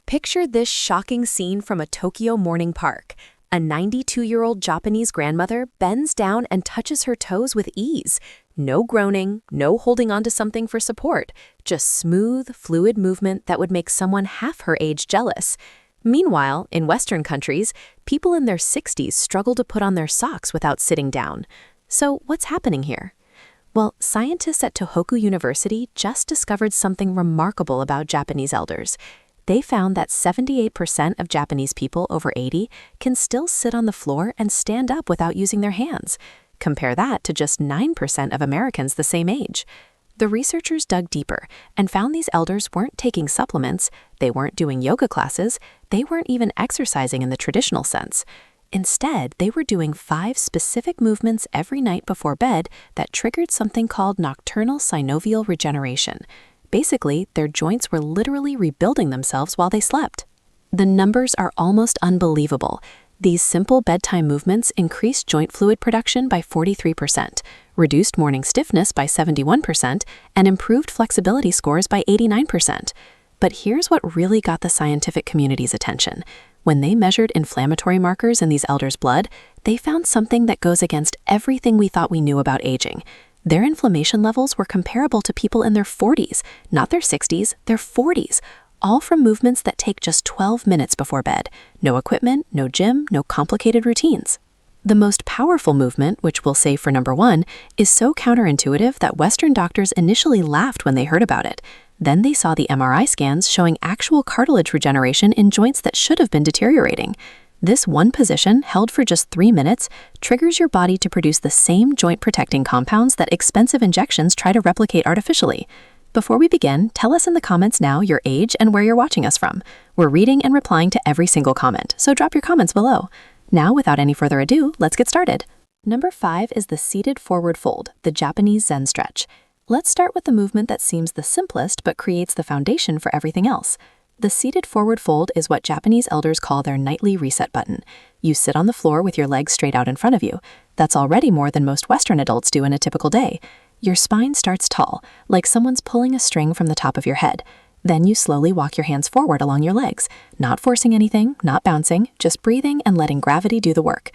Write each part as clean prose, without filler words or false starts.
Picture this shocking scene from a Tokyo morning park. A 92-year-old Japanese grandmother bends down and touches her toes with ease. No groaning, no holding onto something for support, just smooth, fluid movement that would make someone half her age jealous. Meanwhile, in Western countries, people in their 60s struggle to put on their socks without sitting down. So what's happening here? Well, scientists at Tohoku University just discovered something remarkable about Japanese elders. They found that 78% of Japanese people over 80 can still sit on the floor and stand up without using their hands. Compare that to just 9% of Americans the same age. The researchers dug deeper and found these elders weren't taking supplements, they weren't doing yoga classes, they weren't even exercising in the traditional sense. Instead, they were doing 5 specific movements every night before bed that triggered something called nocturnal synovial regeneration. Basically, their joints were literally rebuilding themselves while they slept. The numbers are almost unbelievable. These simple bedtime movements increased joint fluid production by 43%, reduced morning stiffness by 71%, and improved flexibility scores by 89%. But here's what really got the scientific community's attention. When they measured inflammatory markers in these elders' blood, they found something that goes against everything we thought we knew about aging. Their inflammation levels were comparable to people in their 40s, not their 60s, their 40s, all from movements that take just 12 minutes before bed. No equipment, no gym, no complicated routines. The most powerful movement, which we'll save for number 1, is so counterintuitive that Western doctors initially laughed when they heard about it. Then they saw the MRI scans showing actual cartilage regeneration in joints that should have been deteriorating. This one position, held for just 3 minutes, triggers your body to produce the same joint-protecting compounds that expensive injections try to replicate artificially. Before we begin, tell us in the comments now your age and where you're watching us from. We're reading and replying to every single comment, so drop your comments below. Now, without any further ado, let's get started. Number 5 is the seated forward fold, the Japanese Zen stretch. Let's start with the movement that seems the simplest but creates the foundation for everything else. The seated forward fold is what Japanese elders call their nightly reset button. You sit on the floor with your legs straight out in front of you. That's already more than most Western adults do in a typical day. Your spine starts tall, like someone's pulling a string from the top of your head. Then you slowly walk your hands forward along your legs, not forcing anything, not bouncing, just breathing and letting gravity do the work.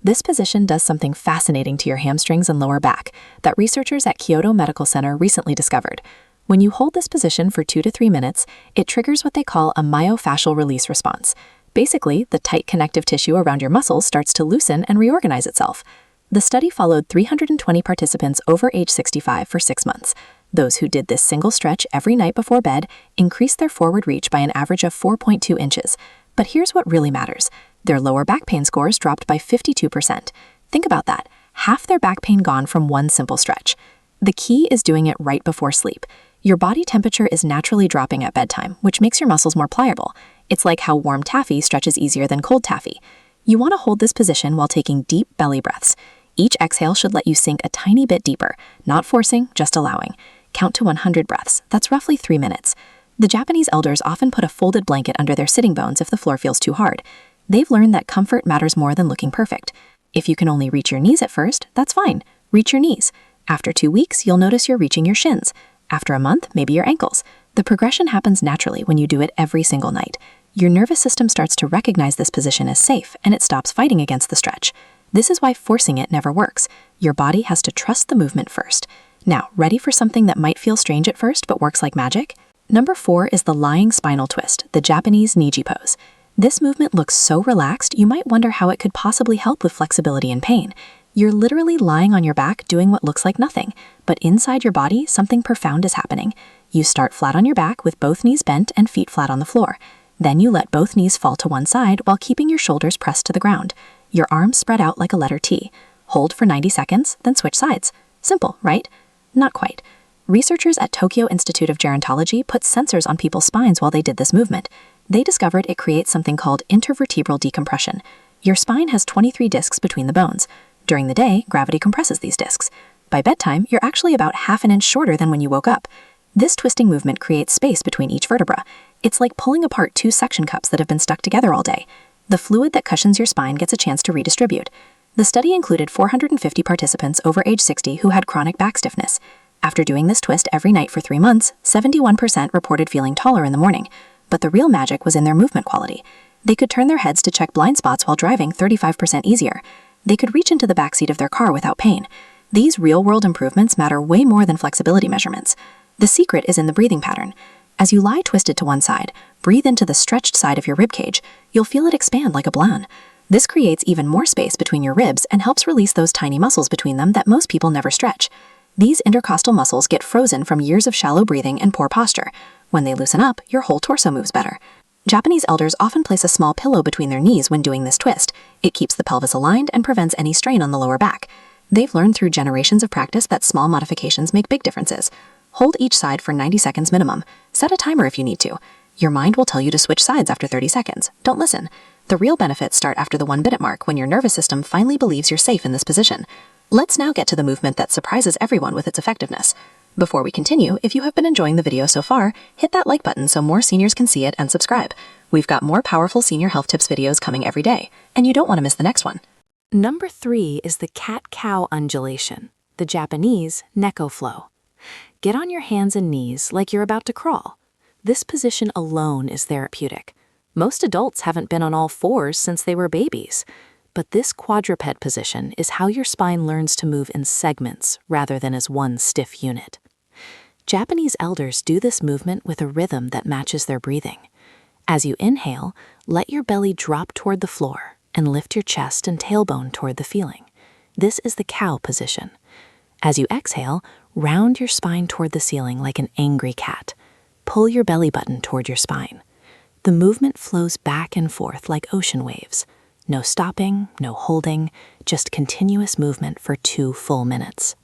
This position does something fascinating to your hamstrings and lower back that researchers at Kyoto Medical Center recently discovered. When you hold this position for 2 to 3 minutes, it triggers what they call a myofascial release response. Basically, the tight connective tissue around your muscles starts to loosen and reorganize itself. The study followed 320 participants over age 65 for 6 months. Those who did this single stretch every night before bed increased their forward reach by an average of 4.2 inches. But here's what really matters. Their lower back pain scores dropped by 52%. Think about that. Half their back pain gone from one simple stretch. The key is doing it right before sleep. Your body temperature is naturally dropping at bedtime, which makes your muscles more pliable. It's like how warm taffy stretches easier than cold taffy. You want to hold this position while taking deep belly breaths. Each exhale should let you sink a tiny bit deeper, not forcing, just allowing. Count to 100 breaths. That's roughly 3 minutes. The Japanese elders often put a folded blanket under their sitting bones if the floor feels too hard. They've learned that comfort matters more than looking perfect. If you can only reach your knees at first, that's fine. Reach your knees. After 2 weeks, you'll notice you're reaching your shins. After a month, maybe your ankles. The progression happens naturally when you do it every single night. Your nervous system starts to recognize this position as safe, and it stops fighting against the stretch. This is why forcing it never works. Your body has to trust the movement first. Now, ready for something that might feel strange at first but works like magic? Number 4 is the lying spinal twist, the Japanese Niji pose. This movement looks so relaxed, you might wonder how it could possibly help with flexibility and pain. You're literally lying on your back doing what looks like nothing, but inside your body, something profound is happening. You start flat on your back with both knees bent and feet flat on the floor. Then you let both knees fall to one side while keeping your shoulders pressed to the ground. Your arms spread out like a letter T. Hold for 90 seconds, then switch sides. Simple, right? Not quite. Researchers at Tokyo Institute of Gerontology put sensors on people's spines while they did this movement. They discovered it creates something called intervertebral decompression. Your spine has 23 discs between the bones. During the day, gravity compresses these discs. By bedtime, you're actually about half an inch shorter than when you woke up. This twisting movement creates space between each vertebra. It's like pulling apart 2 suction cups that have been stuck together all day. The fluid that cushions your spine gets a chance to redistribute. The study included 450 participants over age 60 who had chronic back stiffness. After doing this twist every night for 3 months, 71% reported feeling taller in the morning. But the real magic was in their movement quality. They could turn their heads to check blind spots while driving 35% easier. They could reach into the backseat of their car without pain. These real-world improvements matter way more than flexibility measurements. The secret is in the breathing pattern. As you lie twisted to one side, breathe into the stretched side of your ribcage. You'll feel it expand like a balloon. This creates even more space between your ribs and helps release those tiny muscles between them that most people never stretch. These intercostal muscles get frozen from years of shallow breathing and poor posture. When they loosen up, your whole torso moves better. Japanese elders often place a small pillow between their knees when doing this twist. It keeps the pelvis aligned and prevents any strain on the lower back. They've learned through generations of practice that small modifications make big differences. Hold each side for 90 seconds minimum. Set a timer if you need to. Your mind will tell you to switch sides after 30 seconds. Don't listen. The real benefits start after the 1-minute mark when your nervous system finally believes you're safe in this position. Let's now get to the movement that surprises everyone with its effectiveness. Before we continue, if you have been enjoying the video so far, hit that like button so more seniors can see it and subscribe. We've got more powerful senior health tips videos coming every day, and you don't want to miss the next one. Number 3 is the cat-cow undulation, the Japanese neko flow. Get on your hands and knees like you're about to crawl. This position alone is therapeutic. Most adults haven't been on all fours since they were babies. But this quadruped position is how your spine learns to move in segments rather than as one stiff unit. Japanese elders do this movement with a rhythm that matches their breathing. As you inhale, let your belly drop toward the floor and lift your chest and tailbone toward the ceiling. This is the cow position. As you exhale, round your spine toward the ceiling like an angry cat. Pull your belly button toward your spine. The movement flows back and forth like ocean waves. No stopping, no holding, just continuous movement for 2 full minutes.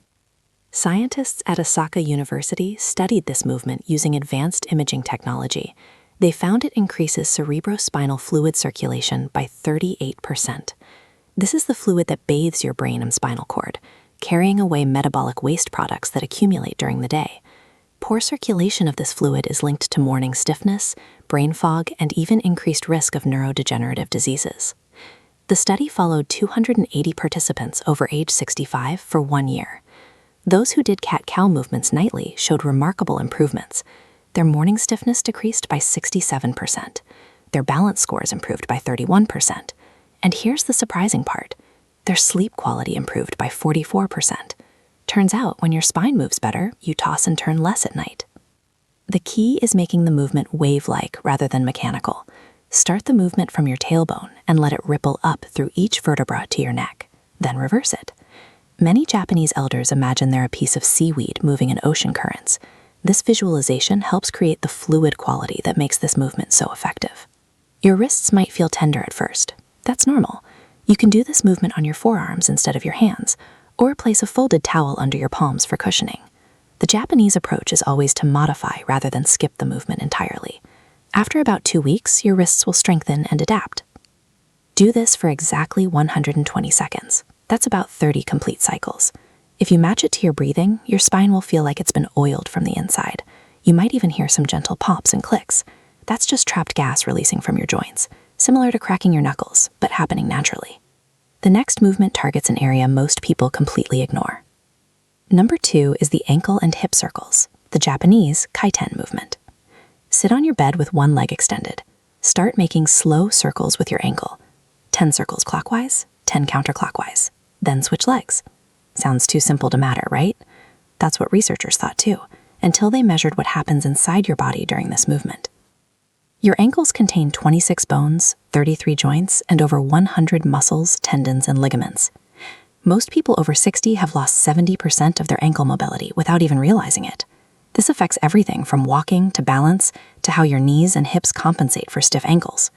Scientists at Osaka University studied this movement using advanced imaging technology. They found it increases cerebrospinal fluid circulation by 38%. This is the fluid that bathes your brain and spinal cord, carrying away metabolic waste products that accumulate during the day. Poor circulation of this fluid is linked to morning stiffness, brain fog, and even increased risk of neurodegenerative diseases. The study followed 280 participants over age 65 for 1 year. Those who did cat-cow movements nightly showed remarkable improvements. Their morning stiffness decreased by 67%. Their balance scores improved by 31%. And here's the surprising part. Their sleep quality improved by 44%. Turns out, when your spine moves better, you toss and turn less at night. The key is making the movement wave-like rather than mechanical. Start the movement from your tailbone and let it ripple up through each vertebra to your neck. Then reverse it. Many Japanese elders imagine they're a piece of seaweed moving in ocean currents. This visualization helps create the fluid quality that makes this movement so effective. Your wrists might feel tender at first. That's normal. You can do this movement on your forearms instead of your hands, or place a folded towel under your palms for cushioning. The Japanese approach is always to modify rather than skip the movement entirely. After about 2 weeks, your wrists will strengthen and adapt. Do this for exactly 120 seconds. That's about 30 complete cycles. If you match it to your breathing, your spine will feel like it's been oiled from the inside. You might even hear some gentle pops and clicks. That's just trapped gas releasing from your joints, similar to cracking your knuckles, but happening naturally. The next movement targets an area most people completely ignore. Number 2 is the ankle and hip circles, the Japanese kaiten movement. Sit on your bed with one leg extended. Start making slow circles with your ankle. 10 circles clockwise, 10 counterclockwise. Then switch legs. Sounds too simple to matter, right? That's what researchers thought too, until they measured what happens inside your body during this movement. Your ankles contain 26 bones, 33 joints, and over 100 muscles, tendons, and ligaments. Most people over 60 have lost 70% of their ankle mobility without even realizing it. This affects everything from walking to balance to how your knees and hips compensate for stiff ankles.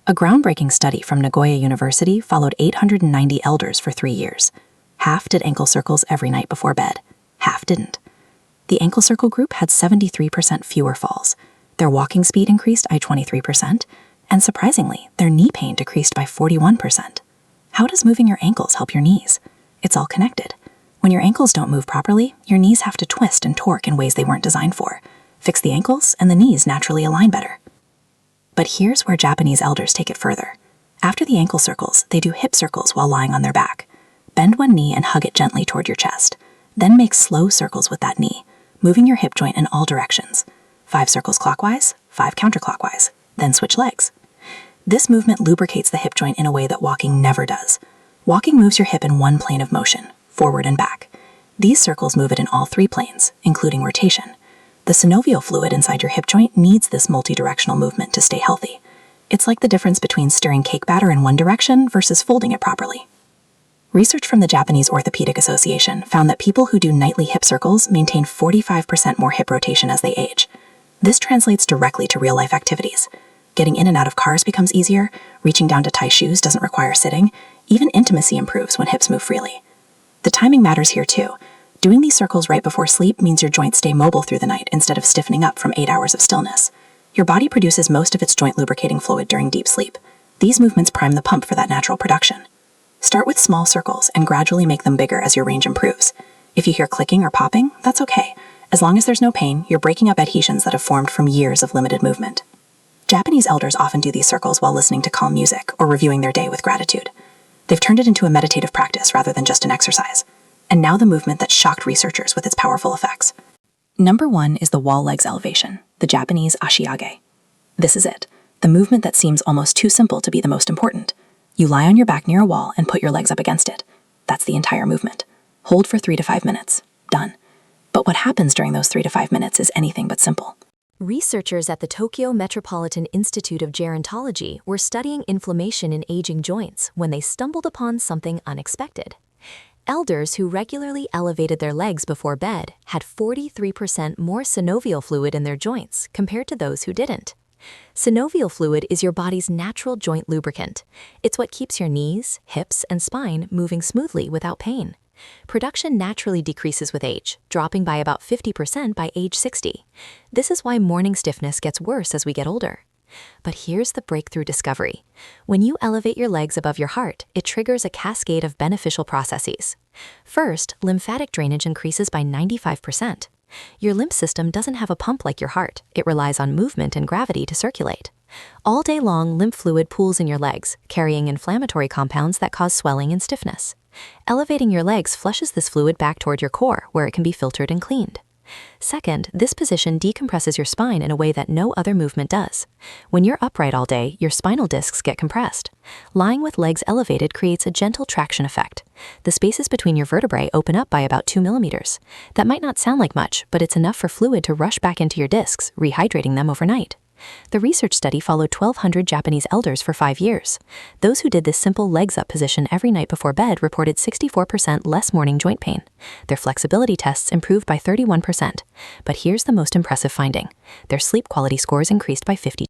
A groundbreaking study from Nagoya University followed 890 elders for 3 years. Half did ankle circles every night before bed. Half didn't. The ankle circle group had 73% fewer falls. Their walking speed increased by 23%, and surprisingly, their knee pain decreased by 41%. How does moving your ankles help your knees? It's all connected. When your ankles don't move properly, your knees have to twist and torque in ways they weren't designed for. Fix the ankles, and the knees naturally align better. But here's where Japanese elders take it further. After the ankle circles, they do hip circles while lying on their back. Bend one knee and hug it gently toward your chest. Then make slow circles with that knee, moving your hip joint in all directions. 5 circles clockwise, 5 counterclockwise, then switch legs. This movement lubricates the hip joint in a way that walking never does. Walking moves your hip in one plane of motion, forward and back. These circles move it in all 3 planes, including rotation. The synovial fluid inside your hip joint needs this multi-directional movement to stay healthy. It's like the difference between stirring cake batter in one direction versus folding it properly. Research from the Japanese Orthopedic Association found that people who do nightly hip circles maintain 45% more hip rotation as they age. This translates directly to real-life activities. Getting in and out of cars becomes easier, reaching down to tie shoes doesn't require sitting, even intimacy improves when hips move freely. The timing matters here too. Doing these circles right before sleep means your joints stay mobile through the night instead of stiffening up from 8 hours of stillness. Your body produces most of its joint lubricating fluid during deep sleep. These movements prime the pump for that natural production. Start with small circles and gradually make them bigger as your range improves. If you hear clicking or popping, that's okay. As long as there's no pain, you're breaking up adhesions that have formed from years of limited movement. Japanese elders often do these circles while listening to calm music or reviewing their day with gratitude. They've turned it into a meditative practice rather than just an exercise. And now the movement that shocked researchers with its powerful effects. Number 1 is the wall legs elevation, the Japanese ashiage. This is it, the movement that seems almost too simple to be the most important. You lie on your back near a wall and put your legs up against it. That's the entire movement. Hold for 3 to 5 minutes. Done. But what happens during those 3 to 5 minutes is anything but simple. Researchers at the Tokyo Metropolitan Institute of Gerontology were studying inflammation in aging joints when they stumbled upon something unexpected. Elders who regularly elevated their legs before bed had 43% more synovial fluid in their joints compared to those who didn't. Synovial fluid is your body's natural joint lubricant. It's what keeps your knees, hips, and spine moving smoothly without pain. Production naturally decreases with age, dropping by about 50% by age 60. This is why morning stiffness gets worse as we get older. But here's the breakthrough discovery. When you elevate your legs above your heart, it triggers a cascade of beneficial processes. First, lymphatic drainage increases by 95%. Your lymph system doesn't have a pump like your heart. It relies on movement and gravity to circulate. All day long, lymph fluid pools in your legs, carrying inflammatory compounds that cause swelling and stiffness. Elevating your legs flushes this fluid back toward your core, where it can be filtered and cleaned. Second, this position decompresses your spine in a way that no other movement does. When you're upright all day, your spinal discs get compressed. Lying with legs elevated creates a gentle traction effect. The spaces between your vertebrae open up by about 2 millimeters. That might not sound like much, but it's enough for fluid to rush back into your discs, rehydrating them overnight. The research study followed 1,200 Japanese elders for 5 years. Those who did this simple legs-up position every night before bed reported 64% less morning joint pain. Their flexibility tests improved by 31%. But here's the most impressive finding. Their sleep quality scores increased by 50%.